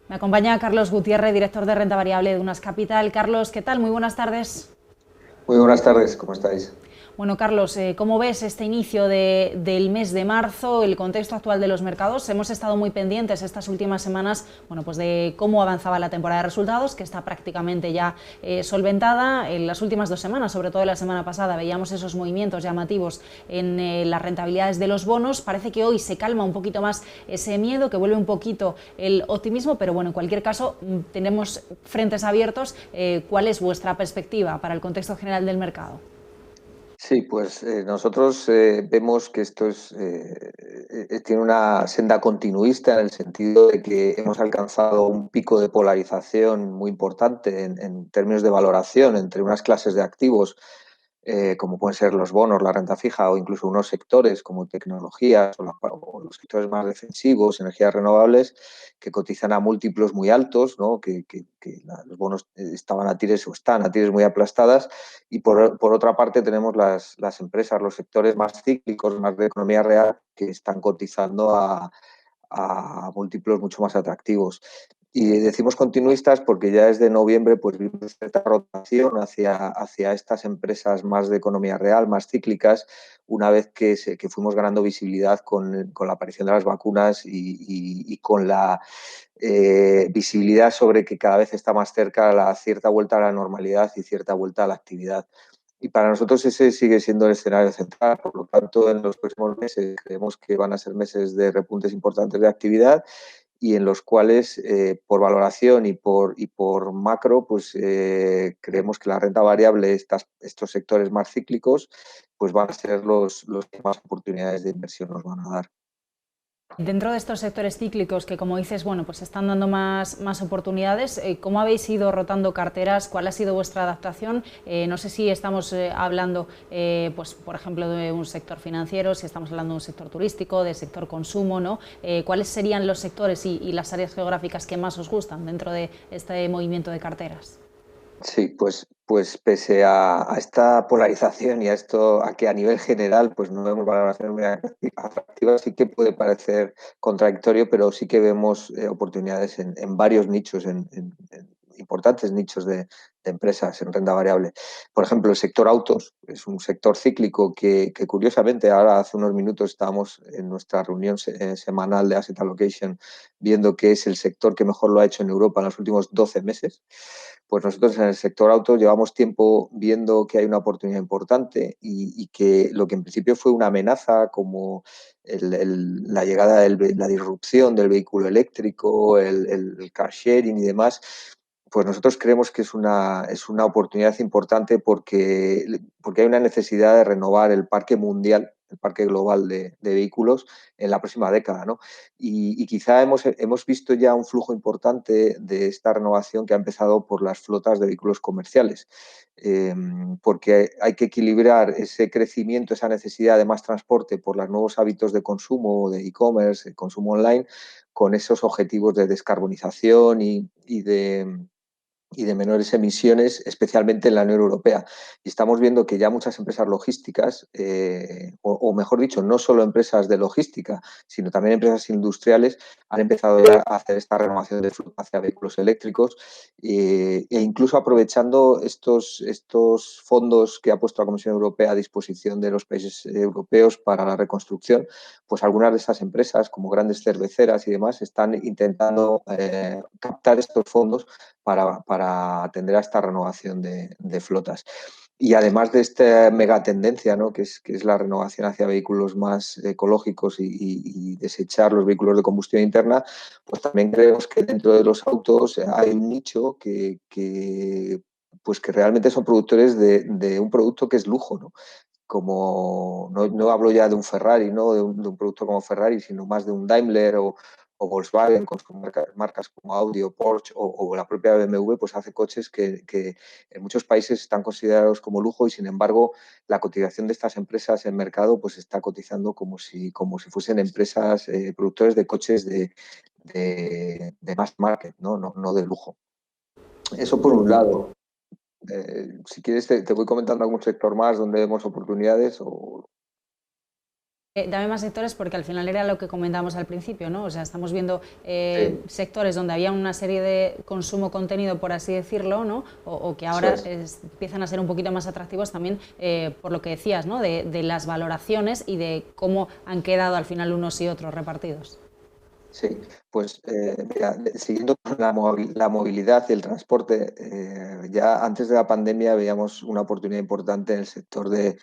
Me acompaña Carlos Gutiérrez, director de renta variable de Unas Capital. Carlos, ¿qué tal? Muy buenas tardes. Muy buenas tardes, ¿cómo estáis? Bueno, Carlos, ¿cómo ves este inicio del mes de marzo, el contexto actual de los mercados? Hemos estado muy pendientes estas últimas semanas, bueno, pues de cómo avanzaba la temporada de resultados, que está prácticamente ya solventada. En las últimas 2 semanas, sobre todo la semana pasada, veíamos esos movimientos llamativos en las rentabilidades de los bonos. Parece que hoy se calma un poquito más ese miedo, que vuelve un poquito el optimismo, pero bueno, en cualquier caso, tenemos frentes abiertos. ¿Cuál es vuestra perspectiva para el contexto general del mercado? Sí, pues nosotros vemos que tiene una senda continuista en el sentido de que hemos alcanzado un pico de polarización muy importante en términos de valoración entre unas clases de activos como pueden ser los bonos, la renta fija o incluso unos sectores como tecnologías o los sectores más defensivos, energías renovables, que cotizan a múltiplos muy altos, ¿no? Los bonos estaban a tires o están a tires muy aplastadas y por otra parte tenemos las empresas, los sectores más cíclicos, más de economía real, que están cotizando a múltiplos mucho más atractivos. Y decimos continuistas porque ya desde noviembre pues vimos cierta rotación hacia estas empresas más de economía real, más cíclicas, una vez que fuimos ganando visibilidad con la aparición de las vacunas y con la visibilidad sobre que cada vez está más cerca la cierta vuelta a la normalidad y cierta vuelta a la actividad. Y para nosotros ese sigue siendo el escenario central. Por lo tanto, en los próximos meses creemos que van a ser meses de repuntes importantes de actividad y en los cuales, por valoración y por macro, pues creemos que la renta variable, estos sectores más cíclicos, pues van a ser los que más oportunidades de inversión nos van a dar. Dentro de estos sectores cíclicos que, como dices, bueno, pues están dando más oportunidades, ¿cómo habéis ido rotando carteras? ¿Cuál ha sido vuestra adaptación? No sé si estamos hablando, pues, por ejemplo, de un sector financiero, si estamos hablando de un sector turístico, de sector consumo, ¿no? ¿Cuáles serían los sectores y las áreas geográficas que más os gustan dentro de este movimiento de carteras? Sí, pues pese a esta polarización y a esto, a que a nivel general pues no vemos valoraciones muy atractivas, sí que puede parecer contradictorio, pero sí que vemos oportunidades en varios nichos, en importantes nichos de empresas en renta variable. Por ejemplo, el sector autos es un sector cíclico que curiosamente ahora hace unos minutos estábamos en nuestra reunión semanal de Asset Allocation viendo que es el sector que mejor lo ha hecho en Europa en los últimos 12 meses. Pues nosotros en el sector auto llevamos tiempo viendo que hay una oportunidad importante y que lo que en principio fue una amenaza como la llegada de la disrupción del vehículo eléctrico, el car sharing y demás, pues nosotros creemos que es una oportunidad importante porque hay una necesidad de renovar el parque mundial, el parque global de vehículos en la próxima década, ¿no? Y quizá hemos visto ya un flujo importante de esta renovación que ha empezado por las flotas de vehículos comerciales, eh, porque hay que equilibrar ese crecimiento, esa necesidad de más transporte por los nuevos hábitos de consumo, de e-commerce, de consumo online, con esos objetivos de descarbonización y de menores emisiones, especialmente en la Unión Europea. Y estamos viendo que ya muchas empresas logísticas, o mejor dicho, no solo empresas de logística, sino también empresas industriales, han empezado ya a hacer esta renovación de flota hacia vehículos eléctricos e incluso aprovechando estos fondos que ha puesto la Comisión Europea a disposición de los países europeos para la reconstrucción, pues algunas de esas empresas, como grandes cerveceras y demás, están intentando captar estos fondos para atender a esta renovación de flotas. Y además de esta megatendencia, ¿no? que es la renovación hacia vehículos más ecológicos y desechar los vehículos de combustión interna, pues también creemos que dentro de los autos hay un nicho pues que realmente son productores de un producto que es lujo, ¿no? Como no hablo ya de un Ferrari, ¿no? De un producto como Ferrari, sino más de un Daimler o Volkswagen con sus marcas como Audi o Porsche o la propia BMW, pues hace coches que en muchos países están considerados como lujo y sin embargo la cotización de estas empresas en mercado pues está cotizando como si fuesen empresas productores de coches de mass market, ¿no? No de lujo. Eso por un lado. Si quieres te voy comentando algún sector más donde vemos oportunidades o... Dame más sectores porque al final era lo que comentábamos al principio, ¿no? O sea, estamos viendo Sí, sectores donde había una serie de consumo contenido, por así decirlo, ¿no? O que eso ahora es. empiezan a ser un poquito más atractivos también por lo que decías, ¿no? De las valoraciones y de cómo han quedado al final unos y otros repartidos. Sí, pues mira, siguiendo con la movilidad y el transporte, ya antes de la pandemia veíamos una oportunidad importante en el sector de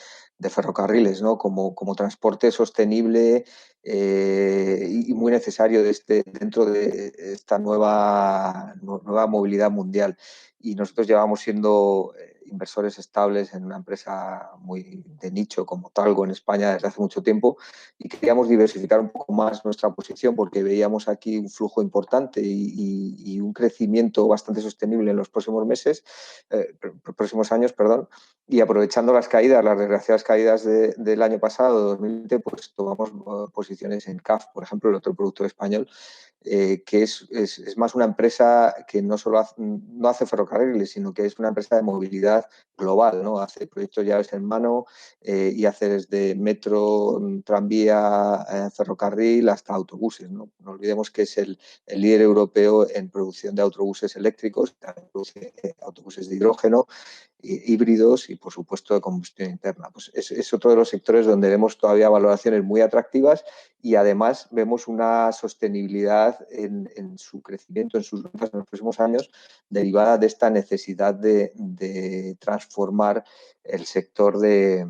ferrocarriles, ¿no? Como transporte sostenible y muy necesario dentro de esta nueva movilidad mundial. Y nosotros llevamos siendo inversores estables en una empresa muy de nicho como Talgo en España desde hace mucho tiempo y queríamos diversificar un poco más nuestra posición porque veíamos aquí un flujo importante y un crecimiento bastante sostenible en los próximos meses, próximos años, perdón, y aprovechando las caídas, las desgraciadas caídas del año pasado, 2020, pues tomamos posiciones en CAF, por ejemplo, el otro productor español, que es más una empresa que no solo no hace ferrocarriles, sino que es una empresa de movilidad global, ¿no? Hace proyectos llaves en mano y hace desde metro, tranvía, ferrocarril hasta autobuses, ¿no? No olvidemos que es el líder europeo en producción de autobuses eléctricos, también produce autobuses de hidrógeno, híbridos y, por supuesto, de combustión interna. Pues es otro de los sectores donde vemos todavía valoraciones muy atractivas y además vemos una sostenibilidad en su crecimiento, en sus ventas en los próximos años, derivada de esta necesidad de transformar el sector del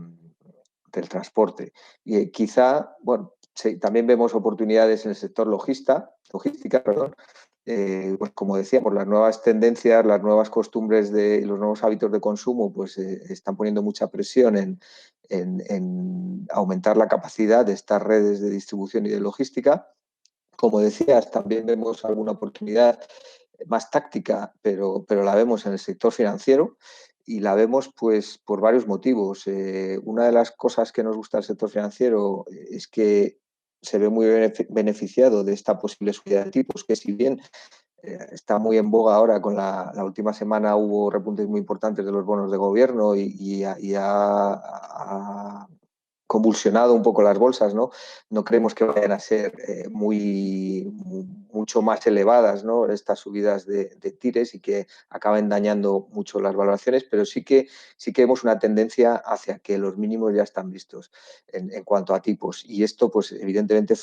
transporte. Y quizá, bueno, sí, también vemos oportunidades en el sector logística, perdón, pues como decíamos, las nuevas tendencias, las nuevas costumbres de los nuevos hábitos de consumo, pues están poniendo mucha presión en aumentar la capacidad de estas redes de distribución y de logística. Como decías, también vemos alguna oportunidad más táctica, pero la vemos en el sector financiero y la vemos pues por varios motivos. Una de las cosas que nos gusta del sector financiero es que se ve muy beneficiado de esta posible subida de tipos, que si bien está muy en boga ahora, con la última semana hubo repuntes muy importantes de los bonos de gobierno y ha convulsionado un poco las bolsas, ¿no? No creemos que vayan a ser mucho más elevadas, ¿no? Estas subidas de tires y que acaben dañando mucho las valoraciones, pero sí que vemos una tendencia hacia que los mínimos ya están vistos en cuanto a tipos. Y esto, pues, evidentemente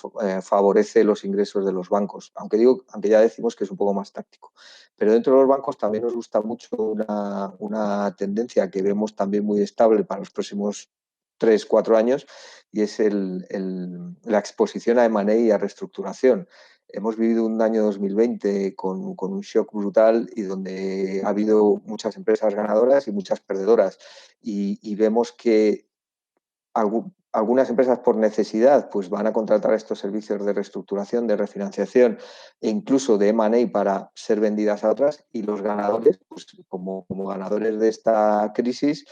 favorece los ingresos de los bancos, aunque ya decimos que es un poco más táctico. Pero dentro de los bancos también nos gusta mucho una tendencia que vemos también muy estable para los próximos 3, 4 años, y es la exposición a M&A y a reestructuración. Hemos vivido un año 2020 con un shock brutal y donde ha habido muchas empresas ganadoras y muchas perdedoras. Y vemos que algunas empresas por necesidad pues van a contratar estos servicios de reestructuración, de refinanciación e incluso de M&A para ser vendidas a otras, y los ganadores, pues como ganadores de esta crisis,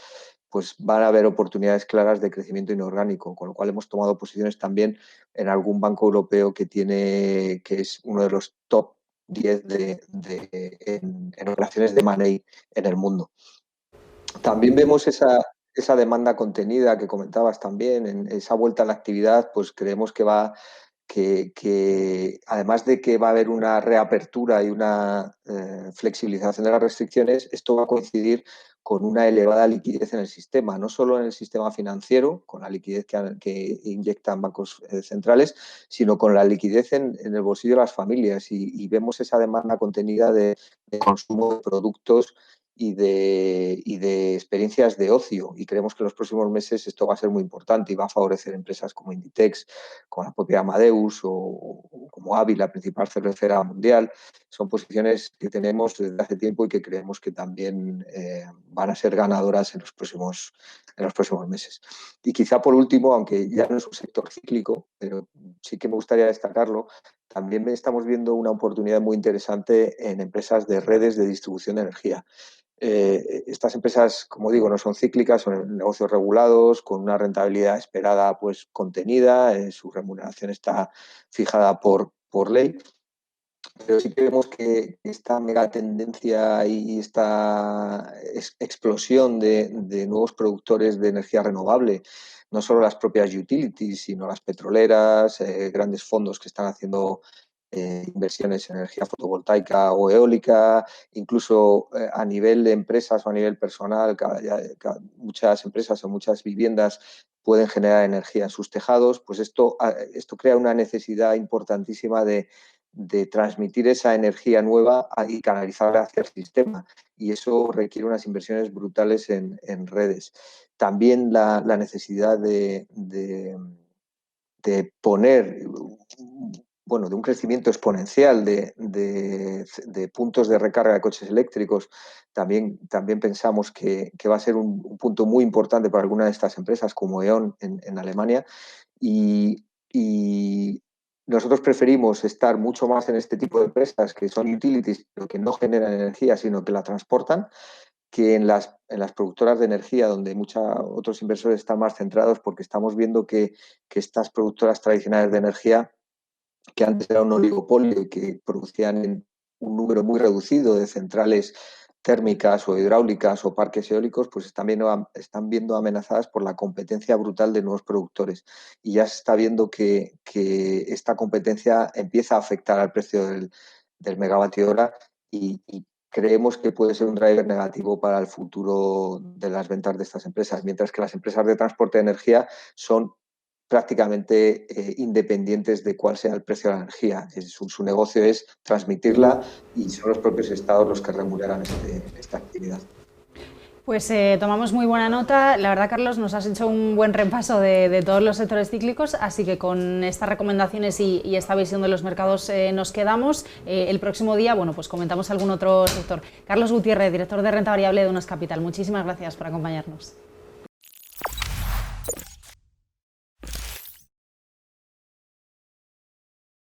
pues van a haber oportunidades claras de crecimiento inorgánico, con lo cual hemos tomado posiciones también en algún banco europeo que es uno de los top 10 en operaciones de M&A en el mundo. También vemos esa demanda contenida que comentabas también, en esa vuelta a la actividad, pues creemos que además de que va a haber una reapertura y una flexibilización de las restricciones, esto va a coincidir con una elevada liquidez en el sistema, no solo en el sistema financiero, con la liquidez que inyectan bancos centrales, sino con la liquidez en el bolsillo de las familias. Y vemos esa demanda contenida de consumo de productos y de experiencias de ocio. Y creemos que en los próximos meses esto va a ser muy importante y va a favorecer empresas como Inditex, como la propia Amadeus o como Avi, la principal cervecera mundial. Son posiciones que tenemos desde hace tiempo y que creemos que también van a ser ganadoras en los próximos meses. Y quizá por último, aunque ya no es un sector cíclico, pero sí que me gustaría destacarlo, también estamos viendo una oportunidad muy interesante en empresas de redes de distribución de energía. Estas empresas, como digo, no son cíclicas, son negocios regulados, con una rentabilidad esperada pues contenida, su remuneración está fijada por ley, Pero sí que vemos que esta mega tendencia y esta explosión de nuevos productores de energía renovable, no solo las propias utilities, sino las petroleras, grandes fondos que están haciendo inversiones en energía fotovoltaica o eólica, incluso a nivel de empresas o a nivel personal, muchas empresas o muchas viviendas pueden generar energía en sus tejados, pues esto crea una necesidad importantísima de transmitir esa energía nueva y canalizarla hacia el sistema. Y eso requiere unas inversiones brutales en redes. También la necesidad de poner, bueno, de un crecimiento exponencial de puntos de recarga de coches eléctricos, también pensamos que va a ser un punto muy importante para alguna de estas empresas, como E.ON en Alemania, y nosotros preferimos estar mucho más en este tipo de empresas que son utilities, pero que no generan energía, sino que la transportan, que en las productoras de energía, donde muchos otros inversores están más centrados, porque estamos viendo que estas productoras tradicionales de energía, que antes era un oligopolio y que producían en un número muy reducido de centrales térmicas o hidráulicas o parques eólicos, pues están viendo amenazadas por la competencia brutal de nuevos productores. Y ya se está viendo que esta competencia empieza a afectar al precio del megavatio hora y creemos que puede ser un driver negativo para el futuro de las ventas de estas empresas, mientras que las empresas de transporte de energía son prácticamente independientes de cuál sea el precio de la energía. Su negocio es transmitirla y son los propios estados los que remuneran esta actividad. Pues tomamos muy buena nota. La verdad, Carlos, nos has hecho un buen repaso de todos los sectores cíclicos, así que con estas recomendaciones y esta visión de los mercados nos quedamos. El próximo día, bueno, pues comentamos algún otro sector. Carlos Gutiérrez, director de renta variable de Unas Capital. Muchísimas gracias por acompañarnos.